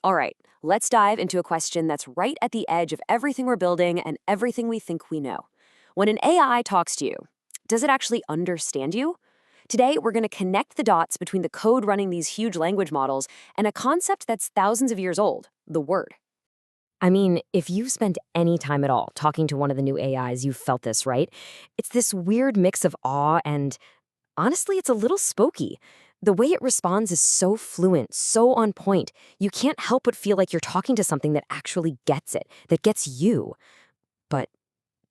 All right, let's dive into a question that's right at the edge of everything we're building and everything we think we know. When an AI talks to you, does it actually understand you? Today, we're going to connect the dots between the code running these huge language models and a concept that's thousands of years old, the word. I mean, if you've spent any time at all talking to one of the new AIs, you've felt this, right? It's this weird mix of awe and, honestly, it's a little spooky. The way it responds is so fluent, so on point. You can't help but feel like you're talking to something that actually gets it, that gets you. But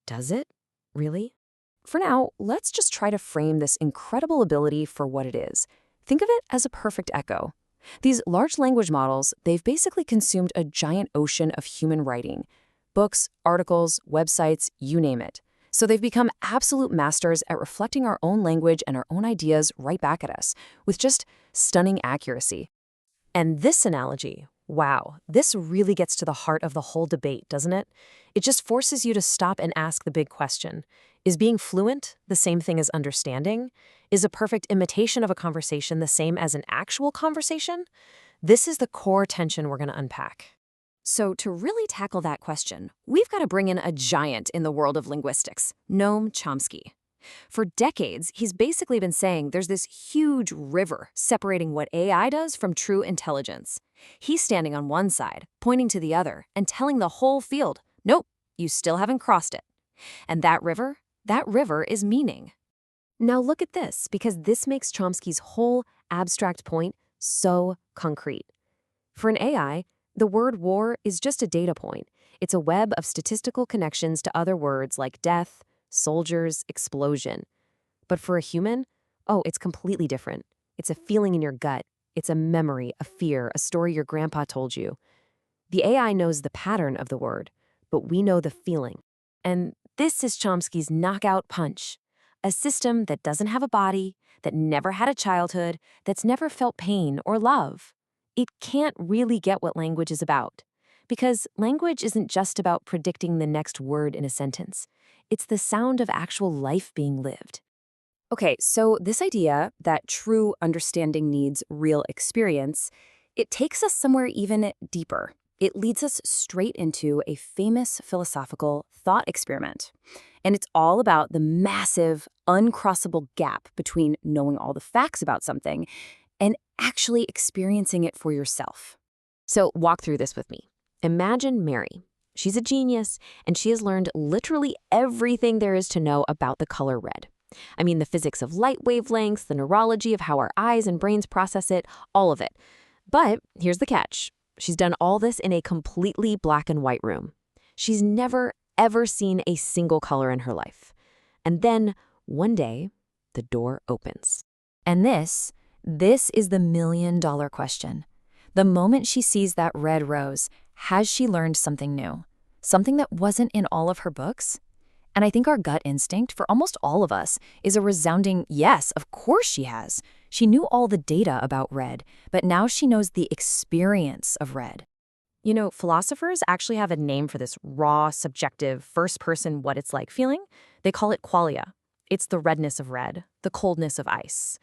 does it? Really? For now, let's just try to frame this incredible ability for what it is. Think of it as a perfect echo. These large language models, they've basically consumed a giant ocean of human writing. Books, articles, websites, you name it. So they've become absolute masters at reflecting our own language and our own ideas right back at us, with just stunning accuracy. And this analogy, wow, this really gets to the heart of the whole debate, doesn't it? It just forces you to stop and ask the big question. Is being fluent the same thing as understanding? Is a perfect imitation of a conversation the same as an actual conversation? This is the core tension we're going to unpack. So to really tackle that question, we've got to bring in a giant in the world of linguistics, Noam Chomsky. For decades, he's basically been saying there's this huge river separating what AI does from true intelligence. He's standing on one side, pointing to the other, and telling the whole field, nope, you still haven't crossed it. And that river is meaning. Now look at this, because this makes Chomsky's whole abstract point so concrete. For an AI, the word war is just a data point. It's a web of statistical connections to other words like death, soldiers, explosion. But for a human, oh, it's completely different. It's a feeling in your gut. It's a memory, a fear, a story your grandpa told you. The AI knows the pattern of the word, but we know the feeling. And this is Chomsky's knockout punch. A system that doesn't have a body, that never had a childhood, that's never felt pain or love. It can't really get what language is about. Because language isn't just about predicting the next word in a sentence. It's the sound of actual life being lived. Okay, so this idea that true understanding needs real experience, it takes us somewhere even deeper. It leads us straight into a famous philosophical thought experiment. And it's all about the massive, uncrossable gap between knowing all the facts about something and actually experiencing it for yourself. So walk through this with me. Imagine Mary. She's a genius, and she has learned literally everything there is to know about the color red. I mean, the physics of light wavelengths, the neurology of how our eyes and brains process it, all of it. But here's the catch. She's done all this in a completely black and white room. She's never, ever seen a single color in her life. And then, one day, the door opens. And this is the million-dollar question. The moment she sees that red rose, has she learned something new? Something that wasn't in all of her books? And I think our gut instinct for almost all of us is a resounding yes, of course she has. She knew all the data about red, but now she knows the experience of red. You know, philosophers actually have a name for this raw, subjective, first-person what-it's-like feeling. They call it qualia. It's the redness of red, the coldness of ice.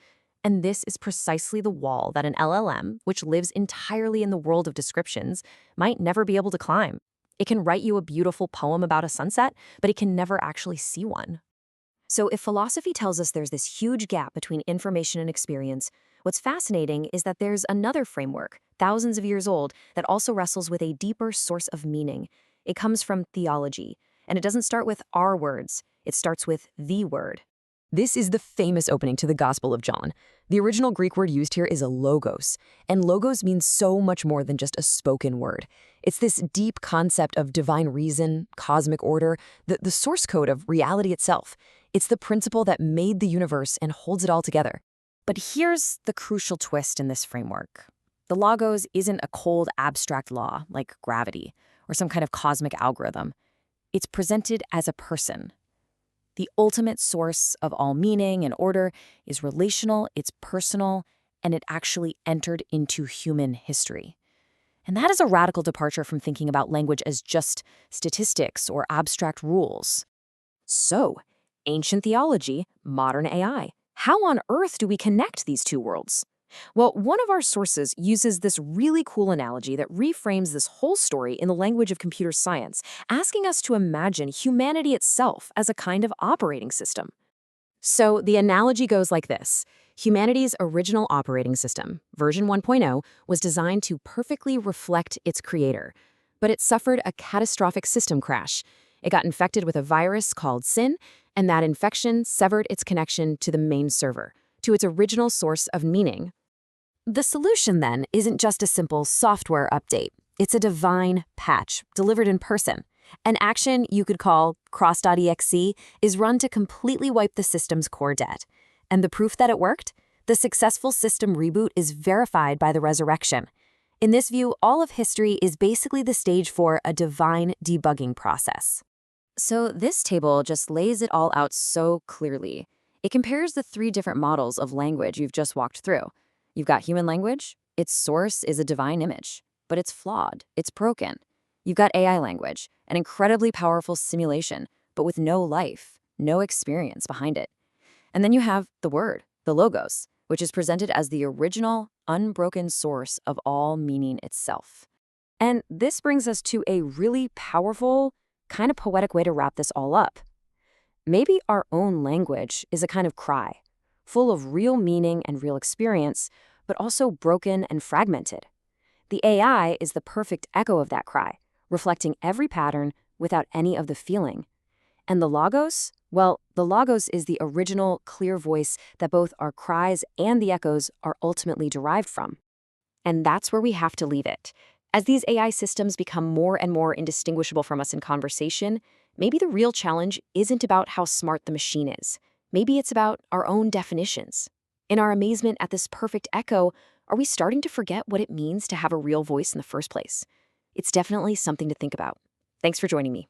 And this is precisely the wall that an LLM, which lives entirely in the world of descriptions, might never be able to climb. It can write you a beautiful poem about a sunset, but it can never actually see one. So if philosophy tells us there's this huge gap between information and experience, what's fascinating is that there's another framework, thousands of years old, that also wrestles with a deeper source of meaning. It comes from theology, and it doesn't start with our words. It starts with the word. This is the famous opening to the Gospel of John. The original Greek word used here is a logos, and logos means so much more than just a spoken word. It's this deep concept of divine reason, cosmic order, the source code of reality itself. It's the principle that made the universe and holds it all together. But here's the crucial twist in this framework. The logos isn't a cold, abstract law like gravity or some kind of cosmic algorithm. It's presented as a person. The ultimate source of all meaning and order is relational, it's personal, and it actually entered into human history. And that is a radical departure from thinking about language as just statistics or abstract rules. So, ancient theology, modern AI. How on earth do we connect these two worlds? Well, one of our sources uses this really cool analogy that reframes this whole story in the language of computer science, asking us to imagine humanity itself as a kind of operating system. So the analogy goes like this. Humanity's original operating system, version 1.0, was designed to perfectly reflect its creator. But it suffered a catastrophic system crash. It got infected with a virus called sin, and that infection severed its connection to the main server, to its original source of meaning. The solution, then, isn't just a simple software update. It's a divine patch delivered in person. An action you could call cross.exe is run to completely wipe the system's core debt. And the proof that it worked? The successful system reboot is verified by the resurrection. In this view, all of history is basically the stage for a divine debugging process. So this table just lays it all out so clearly. It compares the three different models of language you've just walked through. You've got human language. Its source is a divine image, but it's flawed. It's broken. You've got AI language, an incredibly powerful simulation, but with no life, no experience behind it. And then you have the word, the logos, which is presented as the original, unbroken source of all meaning itself. And this brings us to a really powerful, kind of poetic way to wrap this all up. Maybe our own language is a kind of cry, full of real meaning and real experience, but also broken and fragmented. The AI is the perfect echo of that cry, reflecting every pattern without any of the feeling. And the logos? Well, the logos is the original, clear voice that both our cries and the echoes are ultimately derived from. And that's where we have to leave it. As these AI systems become more and more indistinguishable from us in conversation, maybe the real challenge isn't about how smart the machine is. Maybe it's about our own definitions. In our amazement at this perfect echo, are we starting to forget what it means to have a real voice in the first place? It's definitely something to think about. Thanks for joining me.